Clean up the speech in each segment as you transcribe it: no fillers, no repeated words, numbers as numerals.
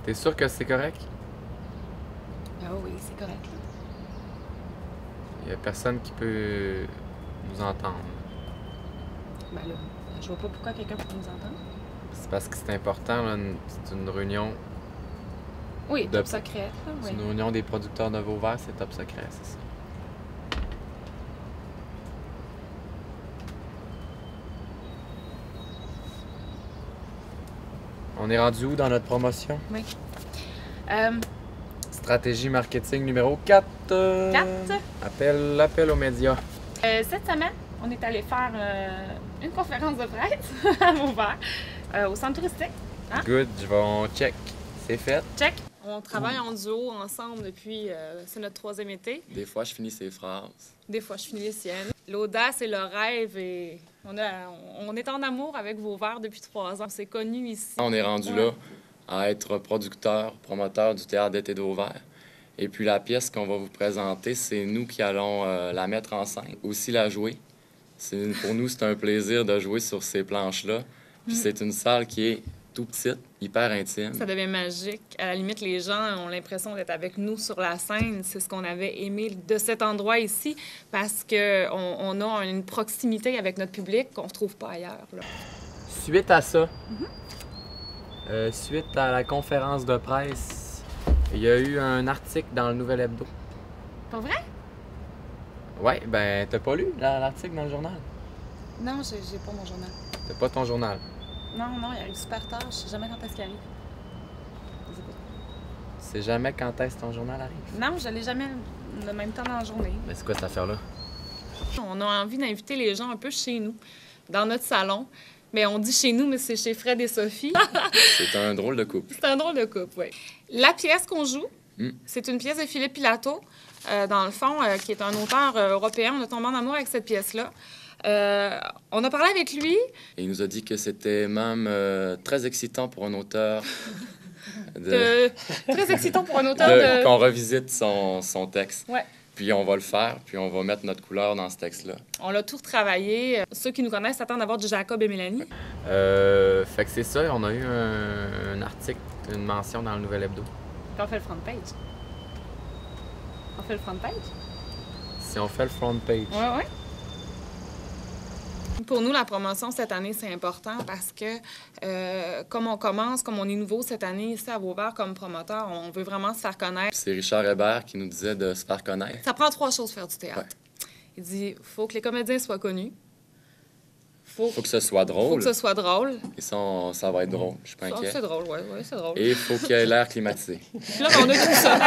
T'es sûr que c'est correct? Ah oui, c'est correct. Il y a personne qui peut nous entendre. Ben là, je vois pas pourquoi quelqu'un peut nous entendre. C'est parce que c'est important, là. C'est une réunion. Oui, De- top secret, là, C'est oui. une réunion des producteurs de Vauvert, c'est top secret, c'est ça. On est rendu où dans notre promotion? Oui. Stratégie marketing numéro 4. 4. Appel aux médias. Cette semaine, on est allé faire une conférence de presse à Vauvert, au centre touristique. Hein? Good, on check. C'est fait. Check. On travaille en duo ensemble depuis, c'est notre 3e été. Des fois, je finis ces phrases. Des fois, je finis les siennes. L'audace et le rêve, et on est en amour avec Vauvert depuis 3 ans. On s'est connus ici. On est rendu là à être producteur, promoteur du théâtre d'été de Vauvert. Et puis la pièce qu'on va vous présenter, c'est nous qui allons la mettre en scène, aussi la jouer. Pour nous, c'est un plaisir de jouer sur ces planches-là. Puis c'est une salle qui est tout petite, hyper intime. Ça devient magique. À la limite, les gens ont l'impression d'être avec nous sur la scène. C'est ce qu'on avait aimé de cet endroit ici, parce qu'on a une proximité avec notre public qu'on ne retrouve pas ailleurs, là. Suite à ça, suite à la conférence de presse, il y a eu un article dans le Nouvel Hebdo. Pas vrai? Ouais, ben t'as pas lu l'article dans le journal? Non, j'ai pas mon journal. T'as pas ton journal. Non, il arrive super tard. Je sais jamais quand est-ce qu'il arrive. C'est jamais quand est-ce que ton journal arrive. Non, je l'ai jamais le même temps dans la journée. Mais c'est quoi cette affaire-là? On a envie d'inviter les gens un peu chez nous, dans notre salon. Mais on dit chez nous, mais c'est chez Fred et Sophie. C'est un drôle de couple. C'est un drôle de couple, oui. La pièce qu'on joue, c'est une pièce de Philippe Pilato, dans le fond, qui est un auteur européen. On a tombé en amour avec cette pièce-là. On a parlé avec lui. Et il nous a dit que c'était même très excitant pour un auteur Très excitant pour un auteur de... qu'on revisite son texte. Ouais. Puis on va le faire, puis on va mettre notre couleur dans ce texte-là. On l'a tout retravaillé. Ceux qui nous connaissent s'attendent à voir du Jacob et Mélanie. Fait que c'est ça, on a eu un article, une mention dans le Nouvel Hebdo. Puis on fait le front page. On fait le front page? Si on fait le front page. Oui. Pour nous, la promotion cette année, c'est important parce que comme on est nouveau cette année ici à Vauvert comme promoteur, on veut vraiment se faire connaître. C'est Richard Hébert qui nous disait de se faire connaître. Ça prend 3 choses faire du théâtre. Ouais. Il dit, faut que les comédiens soient connus. Faut que ce soit drôle. Faut que ce soit drôle. Et ça va être drôle, je suis pas inquiet. C'est drôle, oui, c'est drôle. Et il faut qu'il y ait l'air climatisé. Puis là, on a tout ça.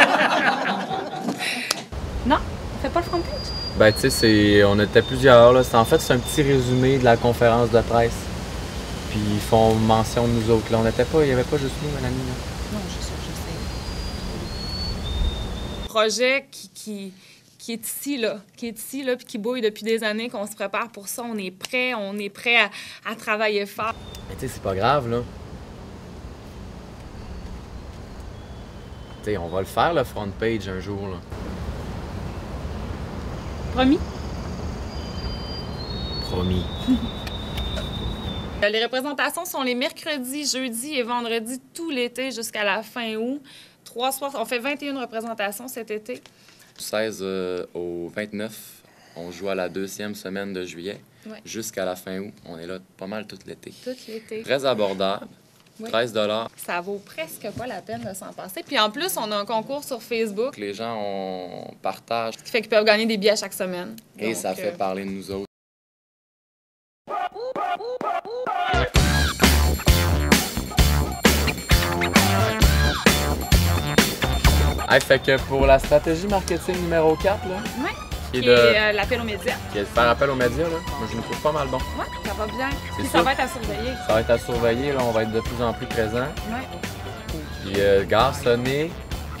Non, on fait pas le front page. Ben, tu sais, on était plusieurs, là. En fait, c'est un petit résumé de la conférence de presse. Puis ils font mention de nous autres, là. Il y avait pas juste nous, Mélanie, là. Non, je sais. Projet qui est ici, là, puis qui bouille depuis des années, qu'on se prépare pour ça. On est prêt à travailler fort. Mais tu sais, c'est pas grave, là. Tu sais, on va le faire, le front page, un jour, là. Promis? Promis. Les représentations sont les mercredis, jeudis et vendredis tout l'été jusqu'à la fin août. 3 soirs, on fait 21 représentations cet été. Du 16 au 29, on joue à la 2e semaine de juillet. Ouais. Jusqu'à la fin août. On est là pas mal tout l'été. Tout l'été. Très abordable. Oui. 13 $. Ça vaut presque pas la peine de s'en passer. Puis en plus, on a un concours sur Facebook, Les gens partagent ce qui fait qu'ils peuvent gagner des billets chaque semaine. et Donc, ça fait parler de nous autres. Hey, fait que pour la stratégie marketing numéro 4, là, Ouais. qui est Qui de, est l'appel aux médias. qui est de faire appel aux médias, là, moi je me trouve pas mal bon. Ouais, ça va bien. Puis ça. ça va être à surveiller. Ça va être à surveiller, là, on va être de plus en plus présent. Ouais. Puis, gars, ce n'est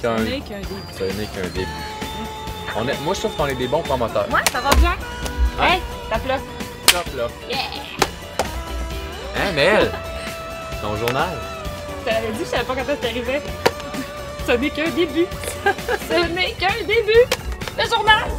qu'un Ce n'est qu'un début. ce n'est qu'un début. Moi, je trouve qu'on est des bons promoteurs. Ouais, ça va bien. Ouais. Hey, tape là. Top, là. Hein, Mel? Ton journal? Je te l'avais dit, je savais pas quand est-ce que t'arrivais. Ce n'est qu'un début. Ce n'est qu'un début. Le journal.